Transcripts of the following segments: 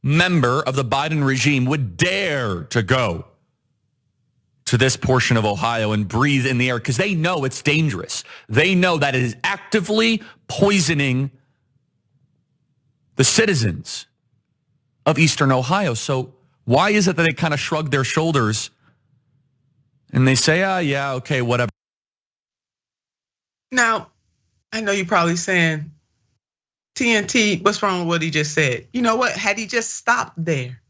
member of the Biden regime would dare to go to this portion of Ohio and breathe in the air because they know it's dangerous. They know that it is actively poisoning the citizens of Eastern Ohio. So why is it that they kind of shrug their shoulders and they say, yeah, okay, whatever. Now, I know you're probably saying, TNT, what's wrong with what he just said? You know what? Had he just stopped there,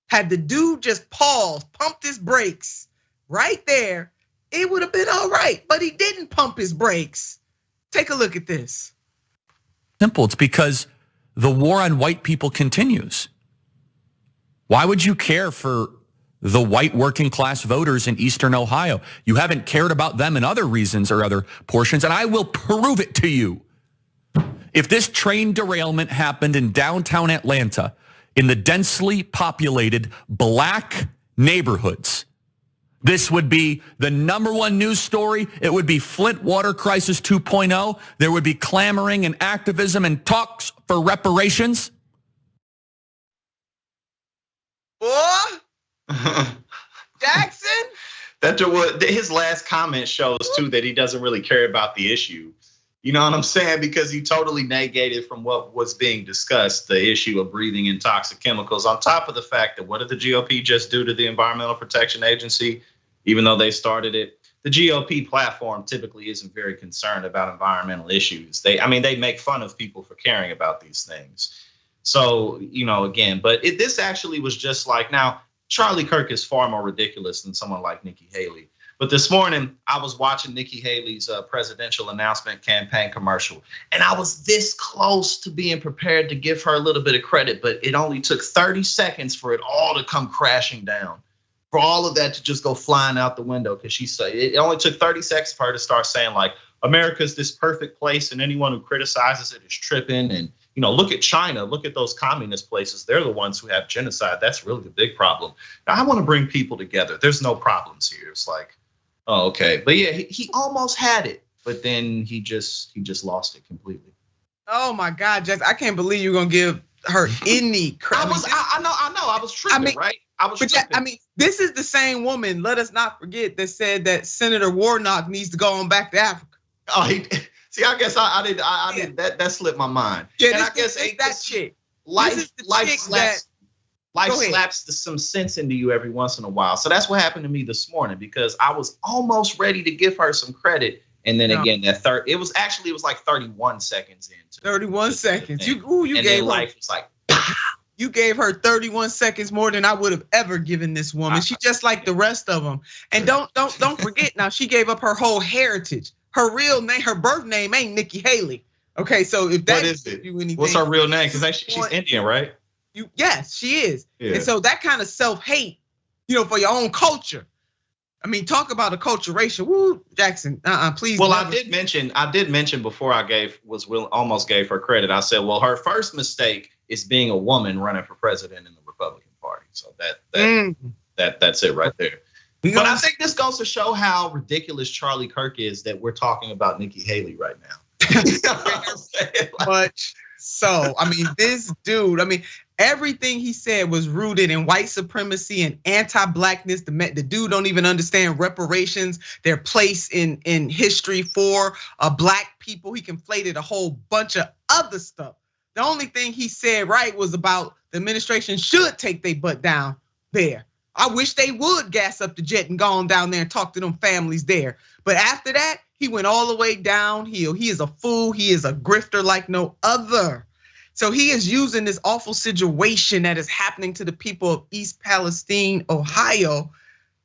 had the dude just paused, pumped his brakes right there, it would have been all right. But he didn't pump his brakes. Take a look at this. Simple. It's because the war on white people continues. Why would you care for the white working class voters in Eastern Ohio? You haven't cared about them in other reasons or other portions, and I will prove it to you. If this train derailment happened in downtown Atlanta, in the densely populated black neighborhoods, this would be the #1 news story. It would be Flint water crisis 2.0. There would be clamoring and activism and talks for reparations. Jackson? That's what his last comment shows too, that he doesn't really care about the issue. You know what I'm saying? Because he totally negated from what was being discussed, the issue of breathing in toxic chemicals, on top of the fact that what did the GOP just do to the Environmental Protection Agency? Even though they started it, the GOP platform typically isn't very concerned about environmental issues. They make fun of people for caring about these things. So, again, but this actually was just like, now, Charlie Kirk is far more ridiculous than someone like Nikki Haley. But this morning, I was watching Nikki Haley's presidential announcement campaign commercial, and I was this close to being prepared to give her a little bit of credit, but it only took 30 seconds for it all to come crashing down, for all of that to just go flying out the window, because she said it only took 30 seconds for her to start saying, like, America's this perfect place, and anyone who criticizes it is tripping. And, look at China, look at those communist places. They're the ones who have genocide. That's really the big problem. Now, I want to bring people together. There's no problems here. It's like, oh, okay. But yeah, he almost had it, but then he just lost it completely. Oh my God, Jess, I can't believe you're gonna give her any credit. I know. I was tripping, right? I was tripping. This is the same woman, let us not forget, that said that Senator Warnock needs to go on back to Africa. Oh, see, I guess I did that slipped my mind. Yeah, and I guess that chick. Life slaps some sense into you every once in a while. So that's what happened to me this morning, because I was almost ready to give her some credit. And then again, it was like 31 seconds in. 31 seconds. You gave her 31 seconds more than I would have ever given this woman. She just like the rest of them. And don't forget now, she gave up her whole heritage. Her real name, her birth name ain't Nikki Haley. Okay, so if that is what's her real name? Because she's Indian, right? Yes, she is. Yeah. And so that kind of self-hate, for your own culture. I mean, talk about acculturation. Woo, Jackson, please. Well, I did mention before almost gave her credit. I said, well, her first mistake is being a woman running for president in the Republican Party. So that's it right there. But I think this goes to show how ridiculous Charlie Kirk is that we're talking about Nikki Haley right now. Much so. This dude, everything he said was rooted in white supremacy and anti-blackness. The dude don't even understand reparations, their place in history for black people. He conflated a whole bunch of other stuff. The only thing he said right was about the administration should take their butt down there. I wish they would gas up the jet and gone down there and talk to them families there. But after that, he went all the way downhill. He is a fool. He is a grifter like no other. So he is using this awful situation that is happening to the people of East Palestine, Ohio,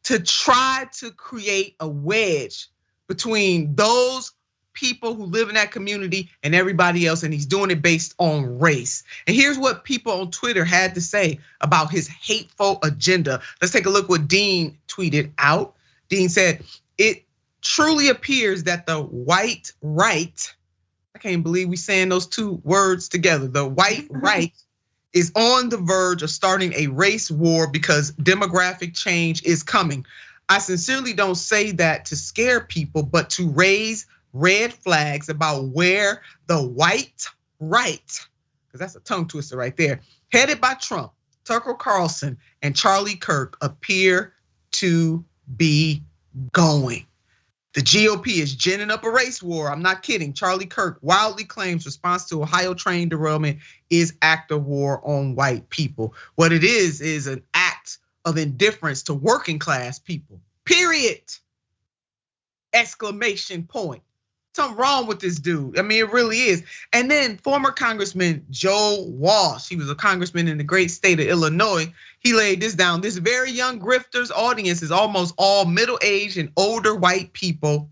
to try to create a wedge between those people who live in that community and everybody else, and he's doing it based on race. And here's what people on Twitter had to say about his hateful agenda. Let's take a look what Dean tweeted out. Dean said, it truly appears that the white right, I can't believe we saying those two words together, the white right is on the verge of starting a race war because demographic change is coming. I sincerely don't say that to scare people, but to raise red flags about where the white right, because that's a tongue twister right there, headed by Trump, Tucker Carlson, and Charlie Kirk appear to be going. The GOP is ginning up a race war. I'm not kidding. Charlie Kirk wildly claims response to Ohio train derailment is act of war on white people. What it is an act of indifference to working class people. Period. Exclamation point. Something wrong with this dude. I mean, it really is. And then former Congressman Joe Walsh, he was a congressman in the great state of Illinois. He laid this down. This very young grifter's audience is almost all middle-aged and older white people.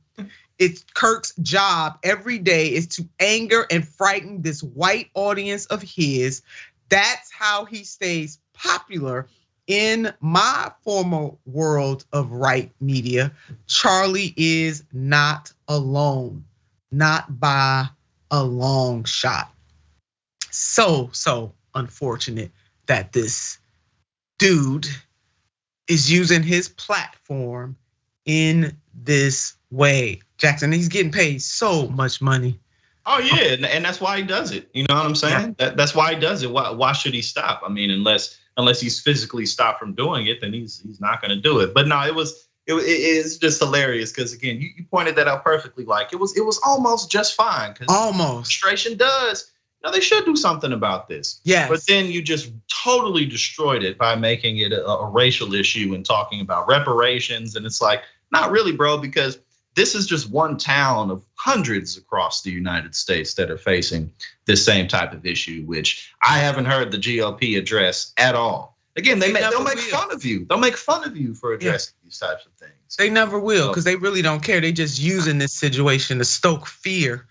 It's Kirk's job every day is to anger and frighten this white audience of his. That's how he stays popular in my former world of right media. Charlie is not alone. Not by a long shot. So unfortunate that this dude is using his platform in this way. Jackson, he's getting paid so much money. Oh yeah, and that's why he does it. You know what I'm saying? Yeah. That's why he does it. Why should he stop? I mean, unless he's physically stopped from doing it, then he's not going to do it. But no, it is just hilarious because again, you pointed that out perfectly. Like it was almost just fine. Almost. Administration does. They should do something about this. Yes. But then you just totally destroyed it by making it a racial issue and talking about reparations. And it's like, not really, bro, because this is just one town of hundreds across the United States that are facing this same type of issue, which I haven't heard the GOP address at all. Again, they'll make fun of you. They'll make fun of you for addressing these types of things. They never will because they really don't care. They just using this situation to stoke fear